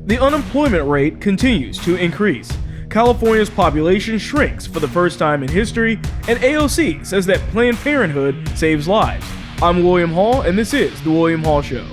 The unemployment rate continues to increase. California's population shrinks for the first time in history, and AOC says that Planned Parenthood saves lives. I'm William Hall, and this is The William Hall Show.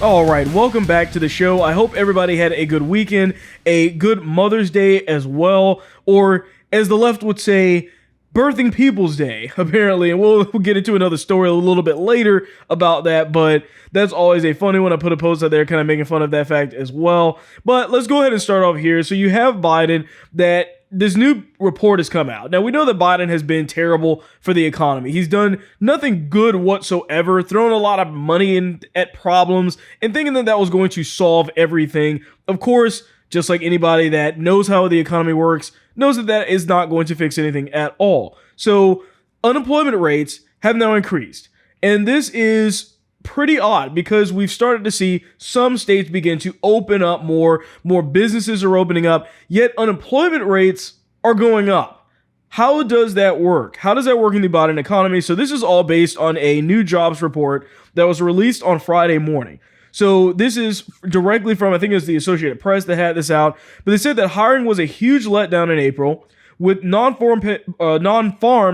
All right, welcome back to the show. I hope everybody had a good weekend, a good Mother's Day as well, or as the left would say, Birthing People's Day, apparently. And we'll get into another story a little bit later about that, but that's always a funny one. I put a post out there kind of making fun of that fact as well. But let's go ahead and start off here. So you have Biden, that this new report has come out. Now, we know that Biden has been terrible for the economy. He's done nothing good whatsoever, thrown a lot of money in at problems and thinking that that was going to solve everything. Of course, just like anybody that knows how the economy works, knows that that is not going to fix anything at all. So unemployment rates have now increased. And this is pretty odd because we've started to see some states begin to open up more businesses are opening up, yet unemployment rates are going up. How does that work? How does that work in the Biden economy? So this is all based on a new jobs report that was released on Friday morning. So this is directly from, I think it was the Associated Press that had this out, but they said that hiring was a huge letdown in April, with non-farm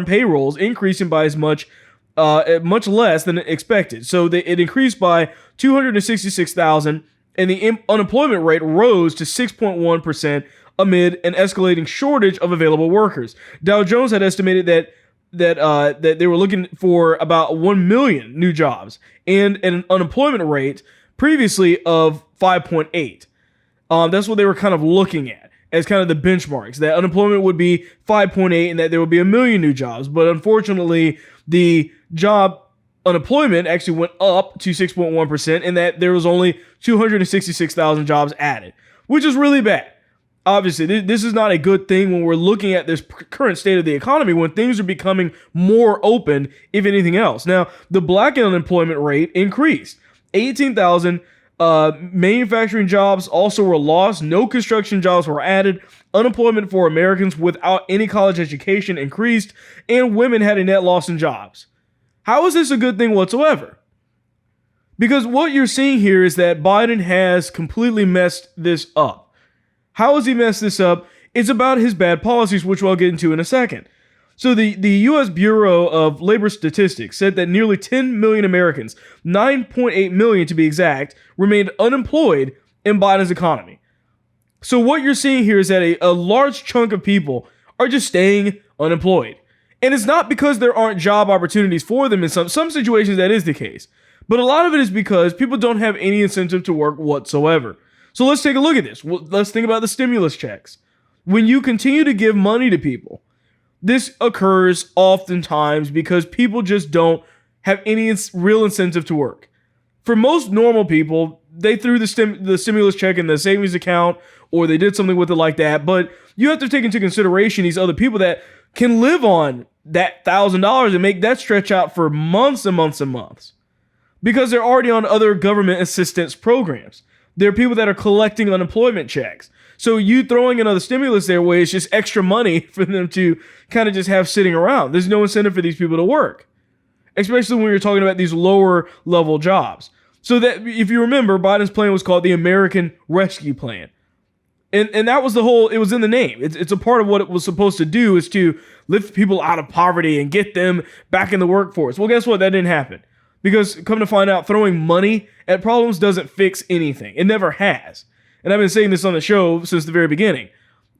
payrolls increasing by as much less than expected. So it increased by 266,000, and the unemployment rate rose to 6.1% amid an escalating shortage of available workers. Dow Jones had estimated that they were looking for about 1 million new jobs and an unemployment rate previously of 5.8. That's what they were kind of looking at as kind of the benchmarks, that unemployment would be 5.8 and that there would be 1 million new jobs. But unfortunately, the job unemployment actually went up to 6.1%, and that there was only 266,000 jobs added, which is really bad. Obviously, this is not a good thing when we're looking at this current state of the economy, when things are becoming more open, if anything else. Now, the black unemployment rate increased. 18,000 manufacturing jobs also were lost. No construction jobs were added. Unemployment for Americans without any college education increased, and women had a net loss in jobs. How is this a good thing whatsoever? Because what you're seeing here is that Biden has completely messed this up. How has he messed this up? It's about his bad policies, which I'll get into in a second. So the U.S. Bureau of Labor Statistics said that nearly 10 million Americans, 9.8 million to be exact, remained unemployed in Biden's economy. So what you're seeing here is that a large chunk of people are just staying unemployed. And it's not because there aren't job opportunities for them. In some situations, that is the case. But a lot of it is because people don't have any incentive to work whatsoever. So let's take a look at this. Let's think about the stimulus checks. When you continue to give money to people, this occurs oftentimes because people just don't have any real incentive to work. For most normal people, they threw the stimulus check in the savings account, or they did something with it like that. But you have to take into consideration these other people that can live on that $1,000 and make that stretch out for months and months and months, because they're already on other government assistance programs. There are people that are collecting unemployment checks. So you throwing another stimulus their way is just extra money for them to kind of just have sitting around. There's no incentive for these people to work, especially when you're talking about these lower level jobs. So that, if you remember, Biden's plan was called the American Rescue Plan. And that was it was in the name. It's a part of what it was supposed to do, is to lift people out of poverty and get them back in the workforce. Well, guess what? That didn't happen. Because come to find out, throwing money at problems doesn't fix anything. It never has. And I've been saying this on the show since the very beginning.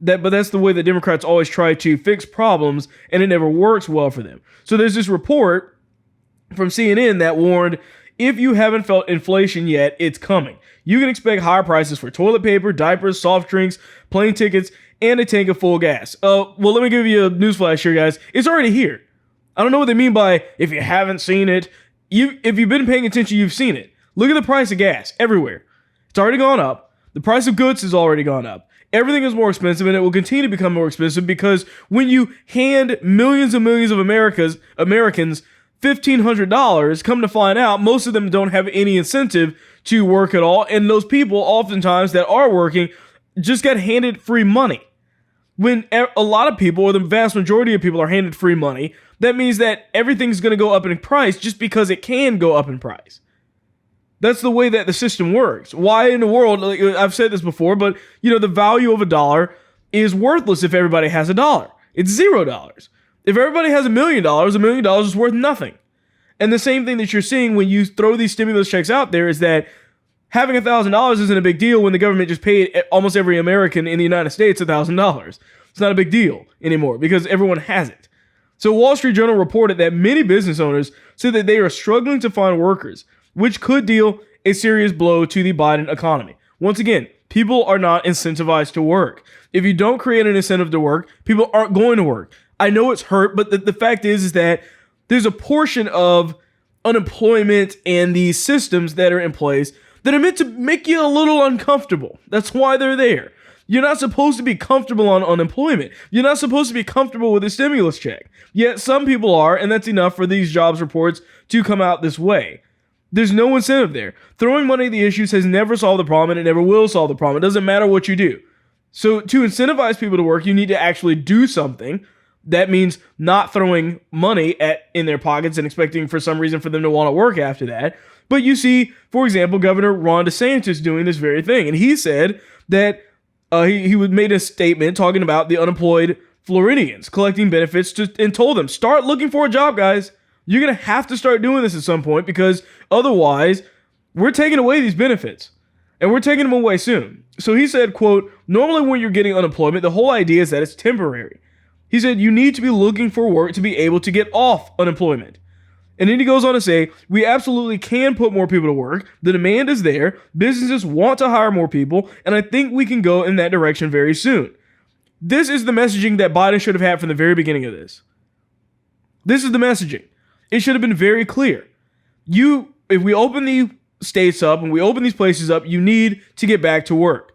But that's the way that Democrats always try to fix problems, and it never works well for them. So there's this report from CNN that warned, if you haven't felt inflation yet, it's coming. You can expect higher prices for toilet paper, diapers, soft drinks, plane tickets, and a tank of full gas. Well, let me give you a newsflash here, guys. It's already here. I don't know what they mean by if you haven't seen it. If you've been paying attention, you've seen it. Look at the price of gas everywhere. It's already gone up. The price of goods has already gone up. Everything is more expensive, and it will continue to become more expensive because when you hand millions and millions of Americans $1,500, come to find out, most of them don't have any incentive to work at all, and those people oftentimes that are working just got handed free money. When a lot of people, or the vast majority of people, are handed free money, that means that everything's going to go up in price just because it can go up in price. That's the way that the system works. Why in the world, like I've said this before, but the value of a dollar is worthless if everybody has a dollar. It's $0. If everybody has $1 million, $1 million is worth nothing. And the same thing that you're seeing when you throw these stimulus checks out there is that having $1,000 isn't a big deal when the government just paid almost every American in the United States $1,000. It's not a big deal anymore because everyone has it. So Wall Street Journal reported that many business owners said that they are struggling to find workers, which could deal a serious blow to the Biden economy. Once again, people are not incentivized to work. If you don't create an incentive to work, people aren't going to work. I know it's hurt, but the fact is that there's a portion of unemployment and these systems that are in place that are meant to make you a little uncomfortable. That's why they're there. You're not supposed to be comfortable on unemployment. You're not supposed to be comfortable with a stimulus check. Yet some people are, and that's enough for these jobs reports to come out this way. There's no incentive there. Throwing money at the issues has never solved the problem, and it never will solve the problem. It doesn't matter what you do. So to incentivize people to work, you need to actually do something. That means not throwing money in their pockets and expecting for some reason for them to want to work after that. But you see, for example, Governor Ron DeSantis doing this very thing. And he said that he made a statement talking about the unemployed Floridians collecting benefits and told them, start looking for a job, guys. You're going to have to start doing this at some point because otherwise we're taking away these benefits and we're taking them away soon. So he said, quote, normally when you're getting unemployment, the whole idea is that it's temporary. He said, you need to be looking for work to be able to get off unemployment. And then he goes on to say, we absolutely can put more people to work. The demand is there. Businesses want to hire more people. And I think we can go in that direction very soon. This is the messaging that Biden should have had from the very beginning of this. This is the messaging. It should have been very clear. If we open the states up and we open these places up, you need to get back to work.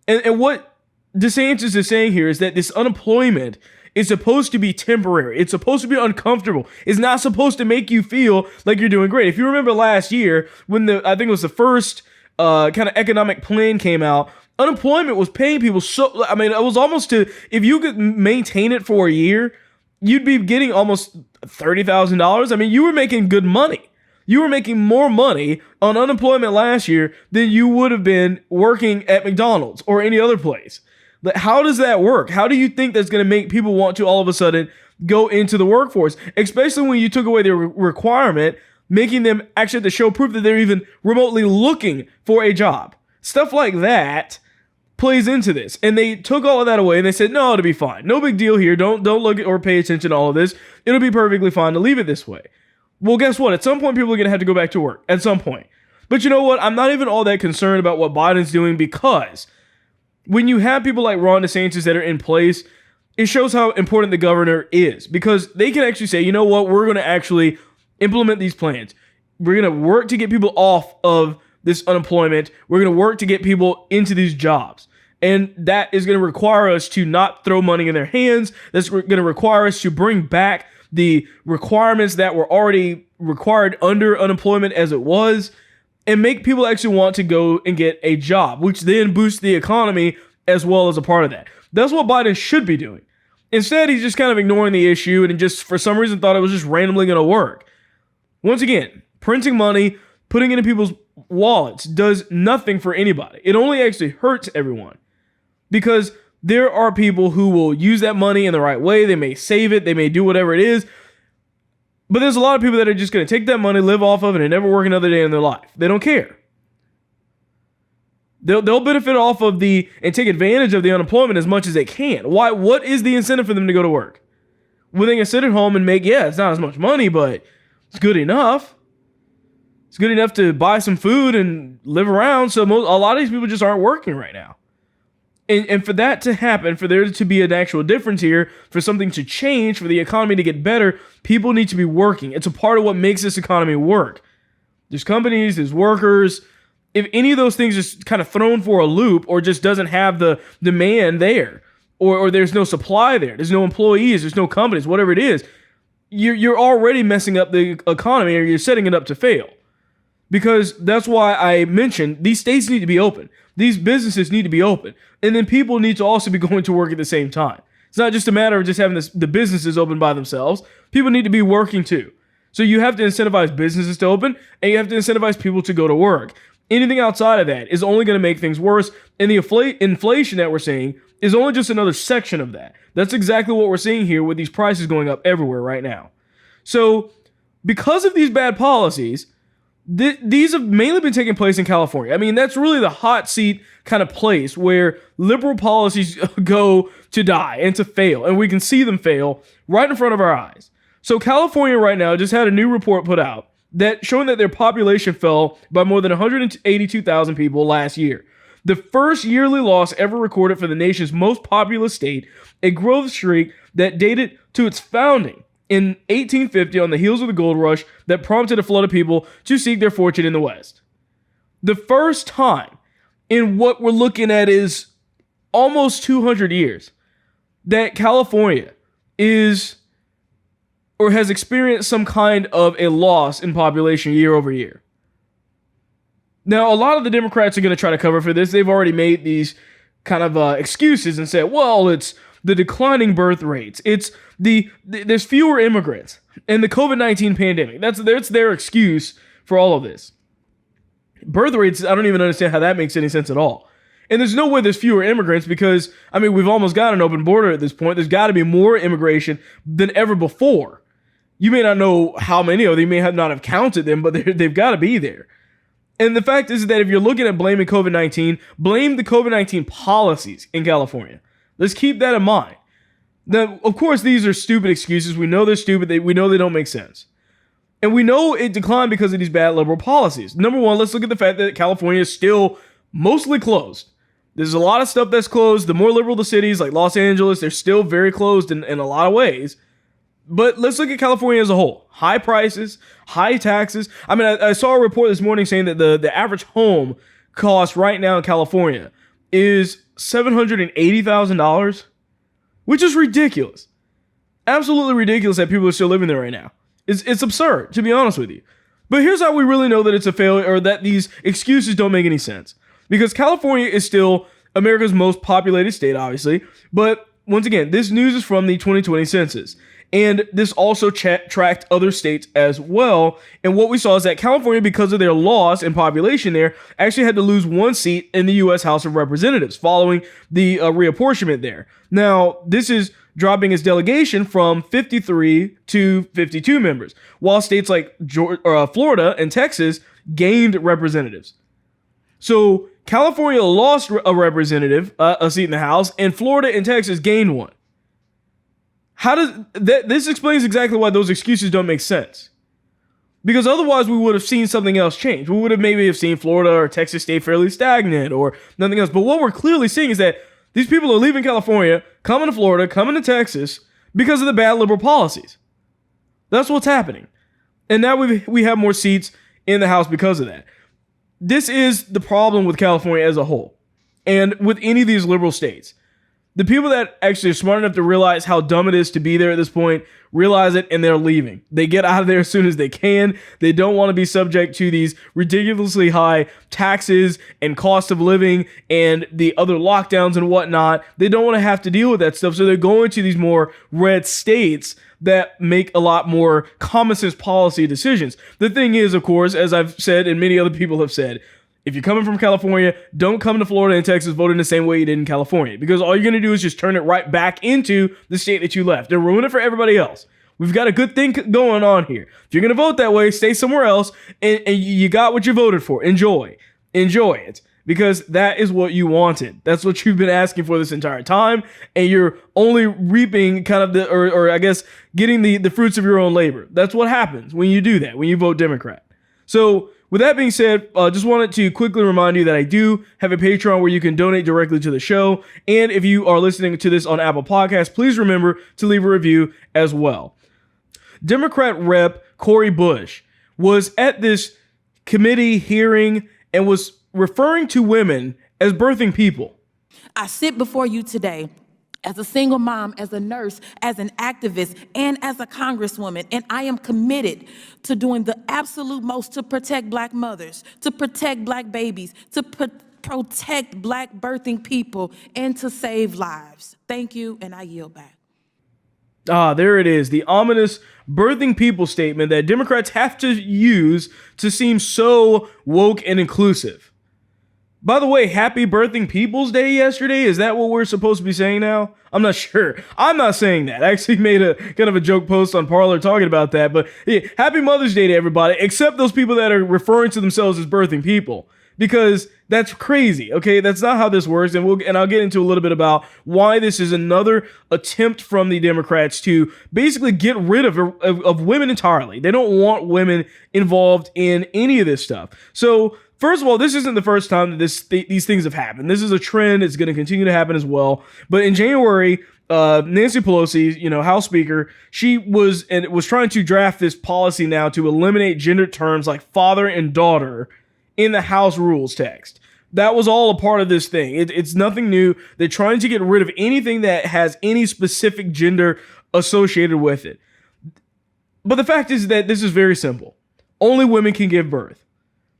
And what DeSantis is saying here is that this unemployment is supposed to be temporary. It's supposed to be uncomfortable. It's not supposed to make you feel like you're doing great. If you remember last year when I think it was the first kind of economic plan came out, unemployment was paying people it was almost to, if you could maintain it for a year, you'd be getting almost $30,000. I mean, you were making good money. You were making more money on unemployment last year than you would have been working at McDonald's or any other place. How does that work? How do you think that's going to make people want to all of a sudden go into the workforce? Especially when you took away their requirement, making them actually have to show proof that they're even remotely looking for a job. Stuff like that plays into this. And they took all of that away and they said, no, it'll be fine. No big deal here. Don't look at or pay attention to all of this. It'll be perfectly fine to leave it this way. Well, guess what? At some point, people are going to have to go back to work. At some point. But you know what? I'm not even all that concerned about what Biden's doing because when you have people like Ron DeSantis that are in place, it shows how important the governor is because they can actually say, you know what, we're going to actually implement these plans. We're going to work to get people off of this unemployment. We're going to work to get people into these jobs. And that is going to require us to not throw money in their hands. That's going to require us to bring back the requirements that were already required under unemployment as it was, and make people actually want to go and get a job, which then boosts the economy as well as a part of that. That's what Biden should be doing. Instead, he's just kind of ignoring the issue and just for some reason thought it was just randomly going to work. Once again, printing money, putting it in people's wallets does nothing for anybody. It only actually hurts everyone because there are people who will use that money in the right way. They may save it. They may do whatever it is. But there's a lot of people that are just going to take that money, live off of it, and never work another day in their life. They don't care. They'll benefit off of and take advantage of the unemployment as much as they can. Why? What is the incentive for them to go to work? Well, they can sit at home and make, it's not as much money, but it's good enough. It's good enough to buy some food and live around. So a lot of these people just aren't working right now. And for that to happen, for there to be an actual difference here, for something to change, for the economy to get better, people need to be working. It's a part of what makes this economy work. There's companies, there's workers, if any of those things is kind of thrown for a loop or just doesn't have the demand there, or there's no supply there, there's no employees, there's no companies, whatever it is, you're already messing up the economy, or you're setting it up to fail. Because that's why I mentioned these states need to be open. These businesses need to be open. And then people need to also be going to work at the same time. It's not just a matter of just having the businesses open by themselves. People need to be working too. So you have to incentivize businesses to open, and you have to incentivize people to go to work. Anything outside of that is only going to make things worse. And the inflation that we're seeing is only just another section of that. That's exactly what we're seeing here with these prices going up everywhere right now. So because of these bad policies, these have mainly been taking place in California. I mean, that's really the hot seat kind of place where liberal policies go to die and to fail. And we can see them fail right in front of our eyes. So California right now just had a new report put out that showing that their population fell by more than 182,000 people last year. The first yearly loss ever recorded for the nation's most populous state, a growth streak that dated to its founding in 1850 on the heels of the gold rush that prompted a flood of people to seek their fortune in the West. The first time in what we're looking at is almost 200 years that California is or has experienced some kind of a loss in population year over year. Now, a lot of the Democrats are going to try to cover for this. They've already made these kind of excuses and said, well, it's the declining birth rates. It's there's fewer immigrants and the COVID-19 pandemic. That's their excuse for all of this. Birth rates, I don't even understand how that makes any sense at all. And there's no way there's fewer immigrants because, I mean, we've almost got an open border at this point. There's got to be more immigration than ever before. You may not know how many of them, you may not have counted them, but they've got to be there. And the fact is that if you're looking at blaming COVID-19, blame the COVID-19 policies in California. Let's keep that in mind. Now, of course, these are stupid excuses. We know they're stupid. We know they don't make sense. And we know it declined because of these bad liberal policies. Number one, let's look at the fact that California is still mostly closed. There's a lot of stuff that's closed. The more liberal the cities, like Los Angeles, they're still very closed in a lot of ways. But let's look at California as a whole. High prices, high taxes. I mean, I saw a report this morning saying that the average home cost right now in California is $780,000, which is ridiculous. Absolutely ridiculous that people are still living there right now. It's absurd, to be honest with you. But here's how we really know that it's a failure, or that these excuses don't make any sense. Because California is still America's most populated state, obviously. But once again, this news is from the 2020 census. And this also tracked other states as well. And what we saw is that California, because of their loss in population there, actually had to lose one seat in the U.S. House of Representatives following the reapportionment there. Now, this is dropping its delegation from 53 to 52 members, while states like Florida and Texas gained representatives. So California lost a representative, a seat in the House, and Florida and Texas gained one. How does this explains exactly why those excuses don't make sense? Because otherwise we would have seen something else change. We would have maybe have seen Florida or Texas stay fairly stagnant or nothing else. But what we're clearly seeing is that these people are leaving California, coming to Florida, coming to Texas because of the bad liberal policies. That's what's happening. And now we have more seats in the House because of that. This is the problem with California as a whole, and with any of these liberal states. The people that actually are smart enough to realize how dumb it is to be there at this point realize it, and they're leaving. They get out of there as soon as they can. They don't want to be subject to these ridiculously high taxes and cost of living and the other lockdowns and whatnot. They don't want to have to deal with that stuff, so they're going to these more red states that make a lot more common sense policy decisions. The thing is, of course, as I've said and many other people have said, if you're coming from California, don't come to Florida and Texas voting the same way you did in California, because all you're going to do is just turn it right back into the state that you left and ruin it for everybody else. We've got a good thing going on here. If you're going to vote that way, stay somewhere else, and you got what you voted for. Enjoy it, because that is what you wanted. That's what you've been asking for this entire time, and you're only reaping kind of or I guess getting the fruits of your own labor. That's what happens when you do that, when you vote Democrat. So with that being said, just wanted to quickly remind you that I do have a Patreon where you can donate directly to the show. And if you are listening to this on Apple Podcasts, please remember to leave a review as well. Democrat Rep. Cori Bush was at this committee hearing and was referring to women as birthing people. I sit before you today as a single mom, as a nurse, as an activist, and as a congresswoman, and I am committed to doing the absolute most to protect Black mothers, to protect Black babies, to protect Black birthing people, and to save lives. Thank you, and I yield back. There it is, the ominous birthing people statement that Democrats have to use to seem so woke and inclusive. By the way, happy Birthing People's Day yesterday. Is that what we're supposed to be saying now? I'm not sure. I'm not saying that. I actually made a kind of a joke post on Parler talking about that. But yeah, happy Mother's Day to everybody, except those people that are referring to themselves as birthing people. Because that's crazy, okay? That's not how this works. And I'll get into a little bit about why this is another attempt from the Democrats to basically get rid of women entirely. They don't want women involved in any of this stuff. So first of all, this isn't the first time that these things have happened. This is a trend. It's going to continue to happen as well. But in January, Nancy Pelosi, House Speaker, she was trying to draft this policy now to eliminate gendered terms like father and daughter in the House rules text. That was all a part of this thing. It's nothing new. They're trying to get rid of anything that has any specific gender associated with it. But the fact is that this is very simple. Only women can give birth.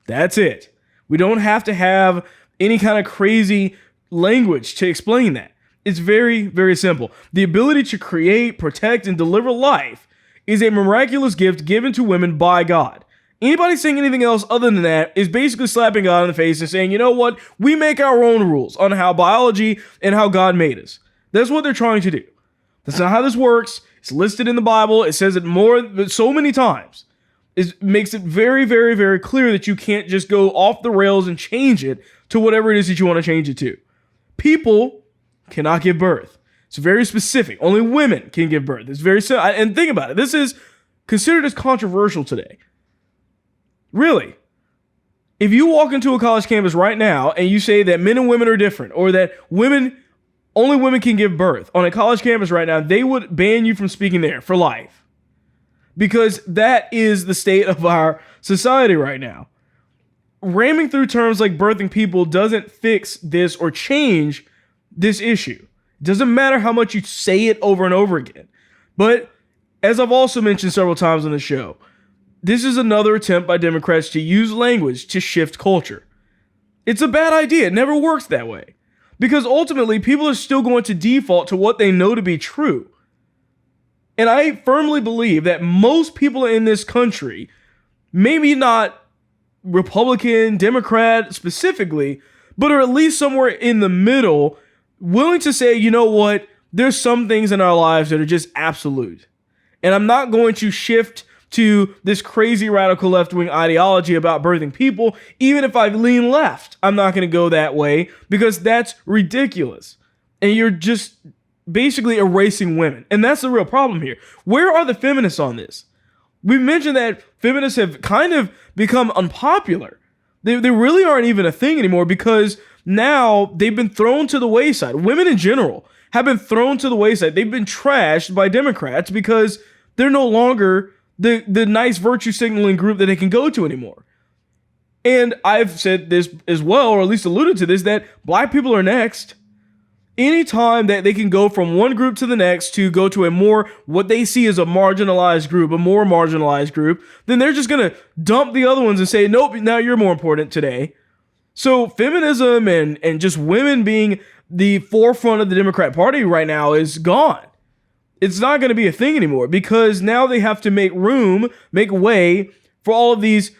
That's it. We don't have to have any kind of crazy language to explain that. It's very, very simple. The ability to create, protect, and deliver life is a miraculous gift given to women by God. Anybody saying anything else other than that is basically slapping God in the face and saying, you know what? We make our own rules on how biology and how God made us. That's what they're trying to do. That's not how this works. It's listed in the Bible. It says it so many times. It makes it very, very, very clear that you can't just go off the rails and change it to whatever it is that you want to change it to. People cannot give birth. It's very specific. Only women can give birth. It's very simple. And think about it. This is considered as controversial today. Really. If you walk into a college campus right now and you say that men and women are different, or that only women can give birth on a college campus right now, they would ban you from speaking there for life. Because that is the state of our society right now. Ramming through terms like birthing people doesn't fix this or change this issue. It doesn't matter how much you say it over and over again. But as I've also mentioned several times on the show, this is another attempt by Democrats to use language to shift culture. It's a bad idea. It never works that way. Because ultimately, people are still going to default to what they know to be true. And I firmly believe that most people in this country, maybe not Republican, Democrat specifically, but are at least somewhere in the middle, willing to say, you know what, there's some things in our lives that are just absolute. And I'm not going to shift to this crazy radical left-wing ideology about birthing people. Even if I lean left, I'm not going to go that way because that's ridiculous. And you're just basically erasing women. And that's the real problem here. Where are the feminists on this? We've mentioned that feminists have kind of become unpopular. They really aren't even a thing anymore because now they've been thrown to the wayside. Women in general have been thrown to the wayside. They've been trashed by Democrats because they're no longer the nice virtue signaling group that they can go to anymore. And I've said this as well, or at least alluded to this, that black people are next. Anytime that they can go from one group to the next to go to a more, what they see as a marginalized group, a more marginalized group, then they're just going to dump the other ones and say, nope, now you're more important today. So feminism and just women being the forefront of the Democrat Party right now is gone. It's not going to be a thing anymore because now they have to make way for all of these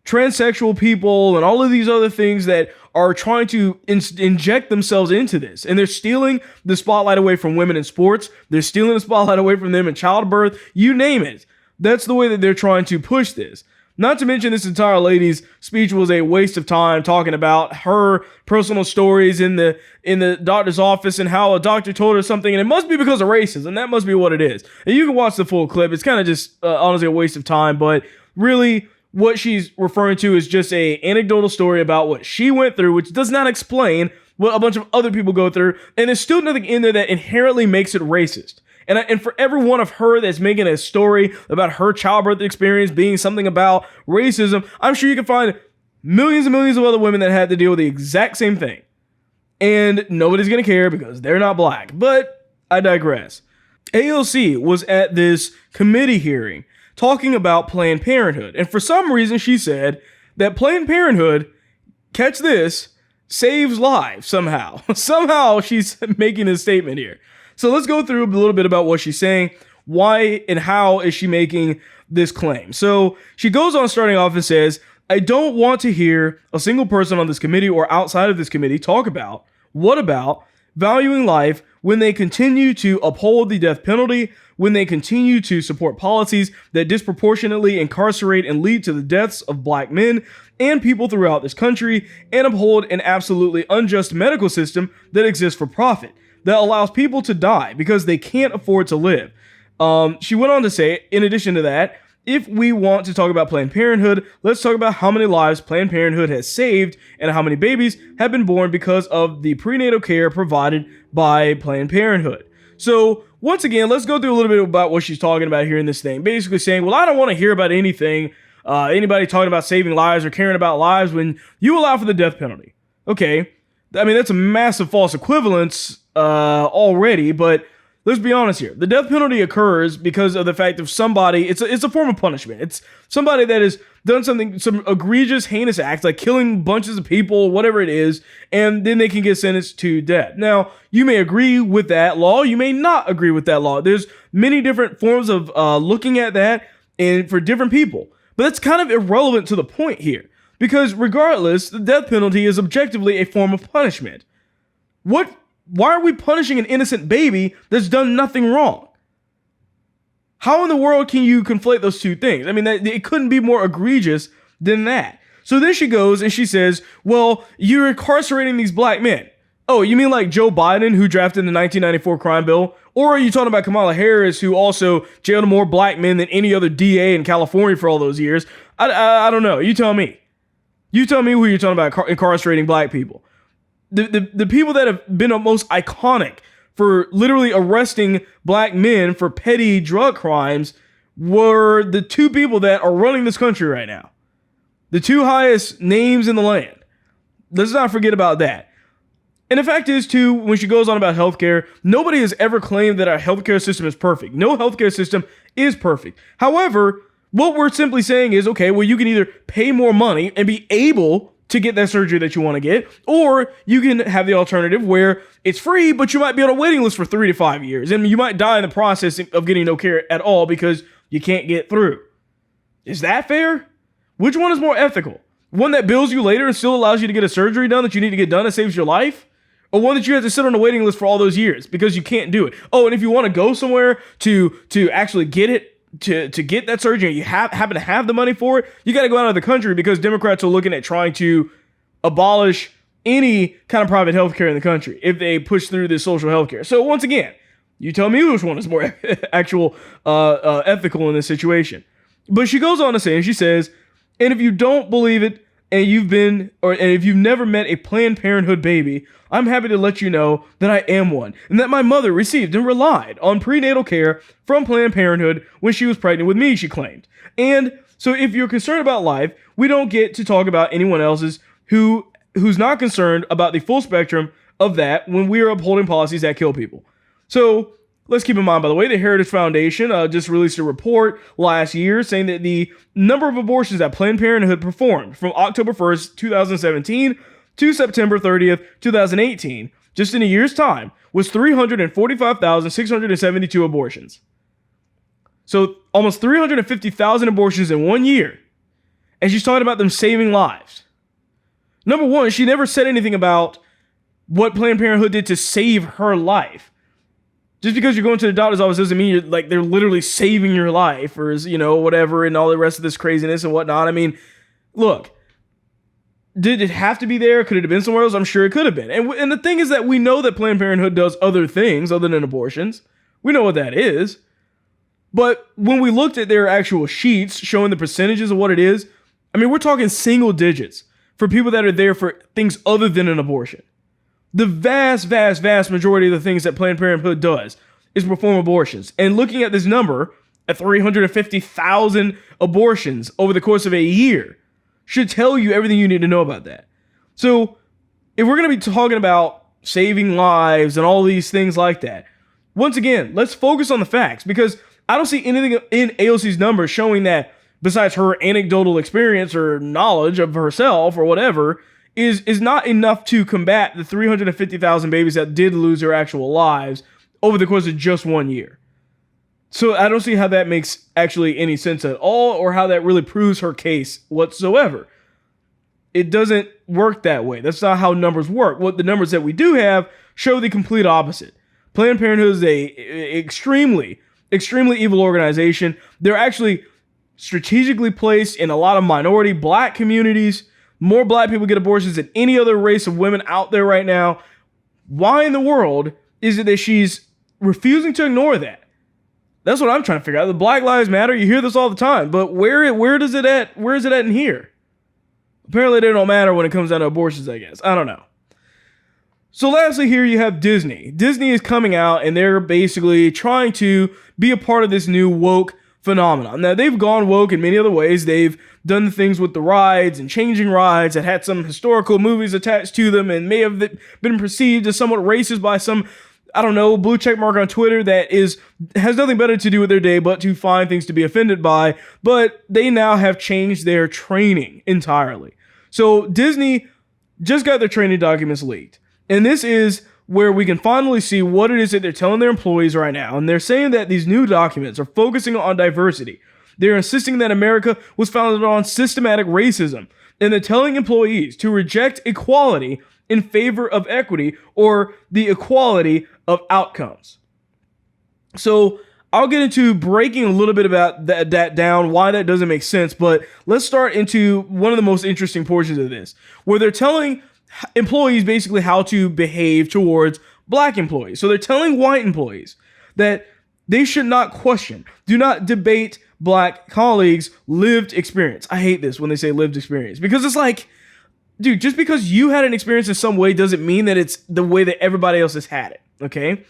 transsexual people and all of these other things that are trying to inject themselves into this. And they're stealing the spotlight away from women in sports. They're stealing the spotlight away from them in childbirth. You name it. That's the way that they're trying to push this. Not to mention this entire lady's speech was a waste of time talking about her personal stories in the doctor's office and how a doctor told her something, and it must be because of racism. That must be what it is. And you can watch the full clip. It's kind of just honestly a waste of time, but really what she's referring to is just a anecdotal story about what she went through, which does not explain what a bunch of other people go through, and there's still nothing in there that inherently makes it racist. And for every one of her that's making a story about her childbirth experience being something about racism, I'm sure you can find millions and millions of other women that had to deal with the exact same thing. And nobody's going to care because they're not black. But I digress. AOC was at this committee hearing talking about Planned Parenthood. And for some reason, she said that Planned Parenthood, catch this, saves lives somehow. Somehow she's making a statement here. So let's go through a little bit about what she's saying. Why and how is she making this claim? So she goes on starting off and says, I don't want to hear a single person on this committee or outside of this committee talk about what about valuing life when they continue to uphold the death penalty, when they continue to support policies that disproportionately incarcerate and lead to the deaths of black men and people throughout this country, and uphold an absolutely unjust medical system that exists for profit, that allows people to die because they can't afford to live. She went on to say, in addition to that, if we want to talk about Planned Parenthood, let's talk about how many lives Planned Parenthood has saved and how many babies have been born because of the prenatal care provided by Planned Parenthood. So once again, let's go through a little bit about what she's talking about here in this thing. Basically saying, well, I don't want to hear about anything, anybody talking about saving lives or caring about lives when you allow for the death penalty. Okay, I mean, that's a massive false equivalence already, but let's be honest here. The death penalty occurs because of the fact of somebody, it's a form of punishment. It's somebody that has done some egregious, heinous act, like killing bunches of people, whatever it is, and then they can get sentenced to death. Now, you may agree with that law. You may not agree with that law. There's many different forms of looking at that and for different people. But that's kind of irrelevant to the point here. Because regardless, the death penalty is objectively a form of punishment. Why are we punishing an innocent baby that's done nothing wrong? How in the world can you conflate those two things? I mean, it couldn't be more egregious than that. So then she goes and she says, well, you're incarcerating these black men. Oh, you mean like Joe Biden, who drafted the 1994 crime bill? Or are you talking about Kamala Harris, who also jailed more black men than any other DA in California for all those years? I don't know. You tell me. You tell me who you're talking about incarcerating black people. The people that have been the most iconic for literally arresting black men for petty drug crimes were the two people that are running this country right now. The two highest names in the land. Let's not forget about that. And the fact is, too, when she goes on about healthcare, nobody has ever claimed that our healthcare system is perfect. No healthcare system is perfect. However, what we're simply saying is, okay, well, you can either pay more money and be able to get that surgery that you want to get, or you can have the alternative where it's free, but you might be on a waiting list for 3 to 5 years, and you might die in the process of getting no care at all because you can't get through. Is that fair? Which one is more ethical? One that bills you later and still allows you to get a surgery done that you need to get done and saves your life? Or one that you have to sit on a waiting list for all those years because you can't do it? Oh, and if you want to go somewhere to actually get it, to get that surgery, you happen to have the money for it, you got to go out of the country because Democrats are looking at trying to abolish any kind of private healthcare in the country if they push through this social healthcare. So once again, you tell me which one is more actual ethical in this situation. But she goes on to say, and she says, and if you don't believe it, and if you've never met a Planned Parenthood baby, I'm happy to let you know that I am one, and that my mother received and relied on prenatal care from Planned Parenthood when she was pregnant with me, she claimed. And so if you're concerned about life, we don't get to talk about anyone else's who's not concerned about the full spectrum of that when we are upholding policies that kill people. So let's keep in mind, by the way, the Heritage Foundation just released a report last year saying that the number of abortions that Planned Parenthood performed from October 1st, 2017 to September 30th, 2018, just in a year's time, was 345,672 abortions. So almost 350,000 abortions in 1 year. And she's talking about them saving lives. Number one, she never said anything about what Planned Parenthood did to save her life. Just because you're going to the doctor's office doesn't mean they're literally saving your life or, whatever, and all the rest of this craziness and whatnot. I mean, look, did it have to be there? Could it have been somewhere else? I'm sure it could have been. And the thing is that we know that Planned Parenthood does other things other than abortions. We know what that is. But when we looked at their actual sheets showing the percentages of what it is, I mean, we're talking single digits for people that are there for things other than an abortion. The vast, vast, vast majority of the things that Planned Parenthood does is perform abortions. And looking at this number, at 350,000 abortions over the course of a year, should tell you everything you need to know about that. So if we're going to be talking about saving lives and all these things like that, once again, let's focus on the facts, because I don't see anything in AOC's numbers showing that, besides her anecdotal experience or knowledge of herself or whatever, is not enough to combat the 350,000 babies that did lose their actual lives over the course of just 1 year. So I don't see how that makes actually any sense at all, or how that really proves her case whatsoever. It doesn't work that way. That's not how numbers work. What the numbers that we do have show the complete opposite. Planned Parenthood is a extremely evil organization. They're actually strategically placed in a lot of minority black communities. More black people get abortions than any other race of women out there right now. Why in the world is it that she's refusing to ignore that? That's what I'm trying to figure out. The Black Lives Matter, you hear this all the time, but where is it at in here? Apparently they don't matter when it comes down to abortions, I guess. I don't know. So lastly, here you have Disney. Disney is coming out and they're basically trying to be a part of this new woke phenomenon. Now, they've gone woke in many other ways. They've done the things with the rides and changing rides that had some historical movies attached to them and may have been perceived as somewhat racist by some, I don't know, blue check mark on Twitter that has nothing better to do with their day but to find things to be offended by. But they now have changed their training entirely. So Disney just got their training documents leaked. And this is where we can finally see what it is that they're telling their employees right now. And they're saying that these new documents are focusing on diversity. They're insisting that America was founded on systematic racism. And they're telling employees to reject equality in favor of equity, or the equality of outcomes. So I'll get into breaking a little bit about that down, why that doesn't make sense. But let's start into one of the most interesting portions of this, where they're telling employees basically how to behave towards black employees. So they're telling white employees that they should not question, do not debate black colleagues' lived experience. I hate this when they say lived experience, because it's like, dude, just because you had an experience in some way doesn't mean that it's the way that everybody else has had it, okay?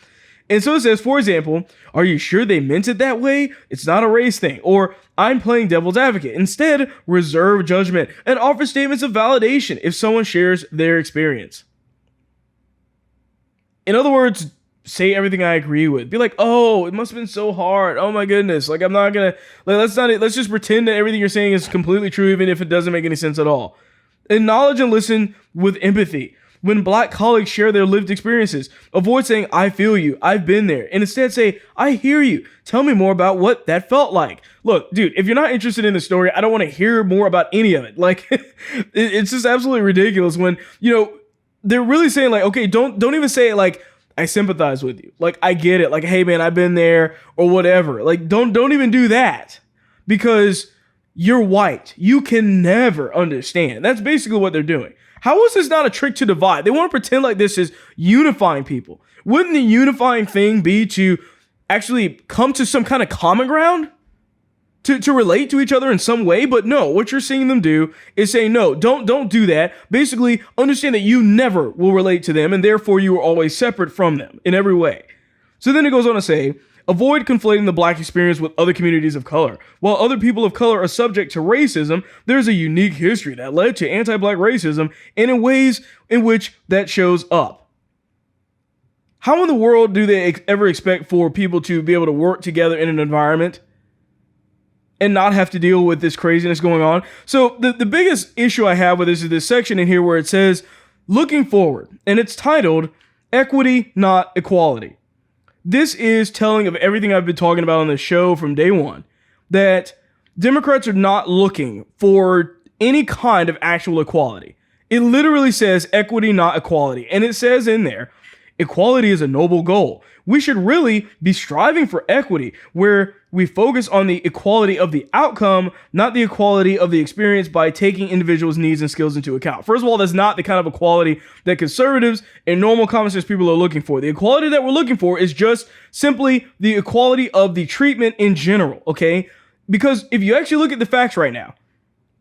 And so it says, for example, are you sure they meant it that way? It's not a race thing. Or I'm playing devil's advocate. Instead, reserve judgment and offer statements of validation if someone shares their experience. In other words, say everything I agree with. Be like, oh, it must have been so hard. Oh my goodness. Like, I'm not gonna, let's just pretend that everything you're saying is completely true, even if it doesn't make any sense at all. Acknowledge and listen with empathy. When black colleagues share their lived experiences, avoid saying, I feel you, I've been there, and instead say, I hear you. Tell me more about what that felt like. Look, dude, if you're not interested in the story, I don't want to hear more about any of it. Like, it's just absolutely ridiculous when, they're really saying like, okay, don't even say it like, I sympathize with you. Like, I get it. Like, hey man, I've been there or whatever. Like, don't even do that, because you're white. You can never understand. That's basically what they're doing. How is this not a trick to divide? They want to pretend like this is unifying people. Wouldn't the unifying thing be to actually come to some kind of common ground? To relate to each other in some way? But no, what you're seeing them do is say, no, don't do that. Basically, understand that you never will relate to them, and therefore you are always separate from them in every way. So then it goes on to say, avoid conflating the black experience with other communities of color. While other people of color are subject to racism, there's a unique history that led to anti-black racism, and in ways in which that shows up. How in the world do they ever expect for people to be able to work together in an environment and not have to deal with this craziness going on? So the biggest issue I have with this is this section in here where it says, looking forward, and it's titled, Equity, Not Equality. This is telling of everything I've been talking about on this show from day one, that Democrats are not looking for any kind of actual equality. It literally says equity, not equality. And it says in there, equality is a noble goal. We should really be striving for equity, where we focus on the equality of the outcome, not the equality of the experience, by taking individuals' needs and skills into account. First of all, that's not the kind of equality that conservatives and normal common sense people are looking for. The equality that we're looking for is just simply the equality of the treatment in general, okay? Because if you actually look at the facts right now,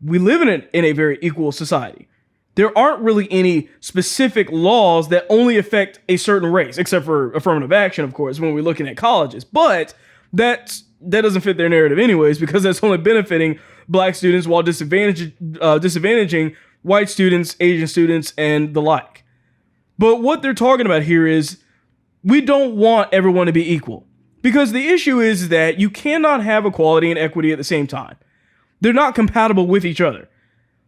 we live in a very equal society. There aren't really any specific laws that only affect a certain race, except for affirmative action, of course, when we're looking at colleges. But that's that doesn't fit their narrative anyways, because that's only benefiting black students while disadvantaging white students, Asian students, and the like. But what they're talking about here is we don't want everyone to be equal, because the issue is that you cannot have equality and equity at the same time. They're not compatible with each other.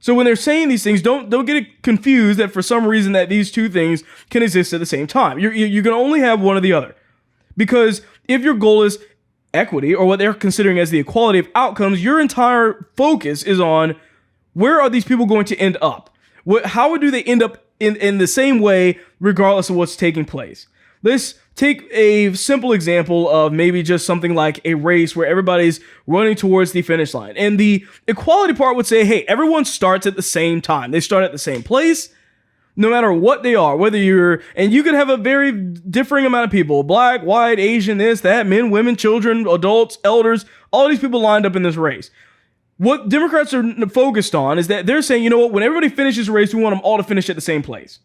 So when they're saying these things, don't get it confused that for some reason that these two things can exist at the same time. You're going to only have one or the other. Because if your goal is equity, or what they're considering as the equality of outcomes, your entire focus is on where are these people going to end up? How do they end up in the same way regardless of what's taking place? Let's take a simple example of maybe just something like a race where everybody's running towards the finish line. And the equality part would say, hey, everyone starts at the same time. They start at the same place, no matter what they are, and you could have a very differing amount of people, black, white, Asian, this, that, men, women, children, adults, elders, all these people lined up in this race. What Democrats are focused on is that they're saying, you know what, when everybody finishes a race, we want them all to finish at the same place.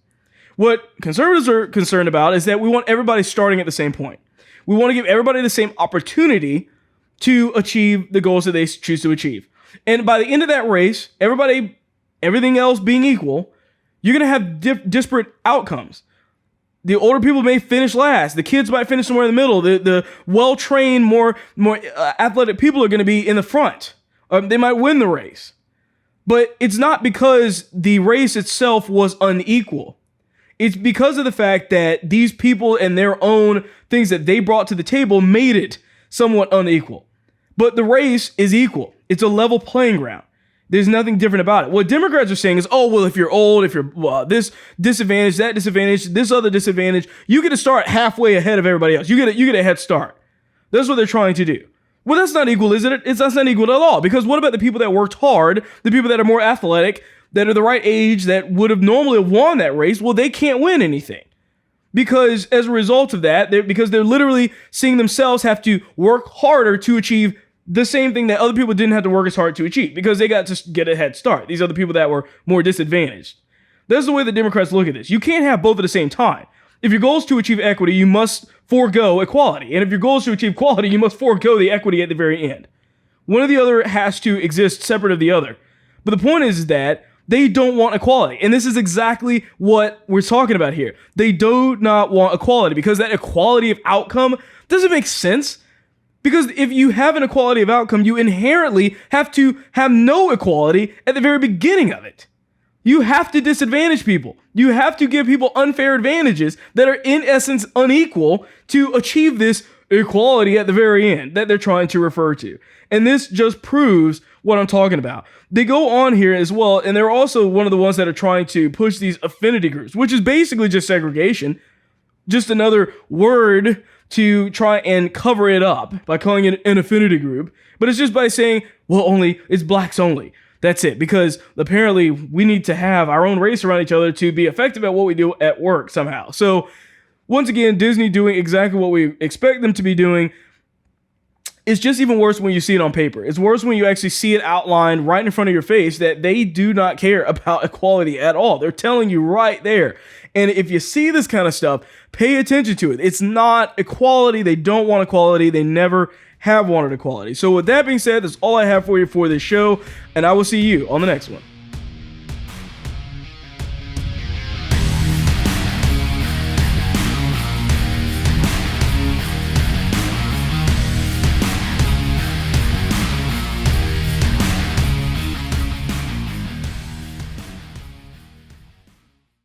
What conservatives are concerned about is that we want everybody starting at the same point. We want to give everybody the same opportunity to achieve the goals that they choose to achieve. And by the end of that race, everything else being equal, you're going to have disparate outcomes. The older people may finish last. The kids might finish somewhere in the middle. The well-trained, more athletic people are going to be in the front. They might win the race. But it's not because the race itself was unequal. It's because of the fact that these people and their own things that they brought to the table made it somewhat unequal. But the race is equal. It's a level playing ground. There's nothing different about it. What Democrats are saying is, oh, well, if you're old, if you're this disadvantage, that disadvantage, this other disadvantage, you get to start halfway ahead of everybody else. You get a head start. That's what they're trying to do. Well, that's not equal, is it? That's not equal at all. Because what about the people that worked hard, the people that are more athletic, that are the right age, that would have normally won that race? Well, they can't win anything. Because as a result of that, because they're literally seeing themselves have to work harder to achieve the same thing that other people didn't have to work as hard to achieve, because they got to get a head start. These are the people that were more disadvantaged. That's the way the Democrats look at this. You can't have both at the same time. If your goal is to achieve equity, you must forego equality. And if your goal is to achieve equality, you must forego the equity at the very end. One or the other has to exist separate of the other. But the point is that they don't want equality. And this is exactly what we're talking about here. They do not want equality, because that equality of outcome doesn't make sense. Because if you have an equality of outcome, you inherently have to have no equality at the very beginning of it. You have to disadvantage people. You have to give people unfair advantages that are in essence unequal to achieve this equality at the very end that they're trying to refer to. And this just proves what I'm talking about. They go on here as well, and they're also one of the ones that are trying to push these affinity groups, which is basically just segregation, just another word to try and cover it up by calling it an affinity group. But it's just by saying, well, it's blacks only. That's it. Because apparently we need to have our own race around each other to be effective at what we do at work somehow. So once again, Disney doing exactly what we expect them to be doing. It's just even worse when you see it on paper. It's worse when you actually see it outlined right in front of your face that they do not care about equality at all. They're telling you right there. And if you see this kind of stuff, pay attention to it. It's not equality. They don't want equality. They never have wanted equality. So with that being said, that's all I have for you for this show, and I will see you on the next one.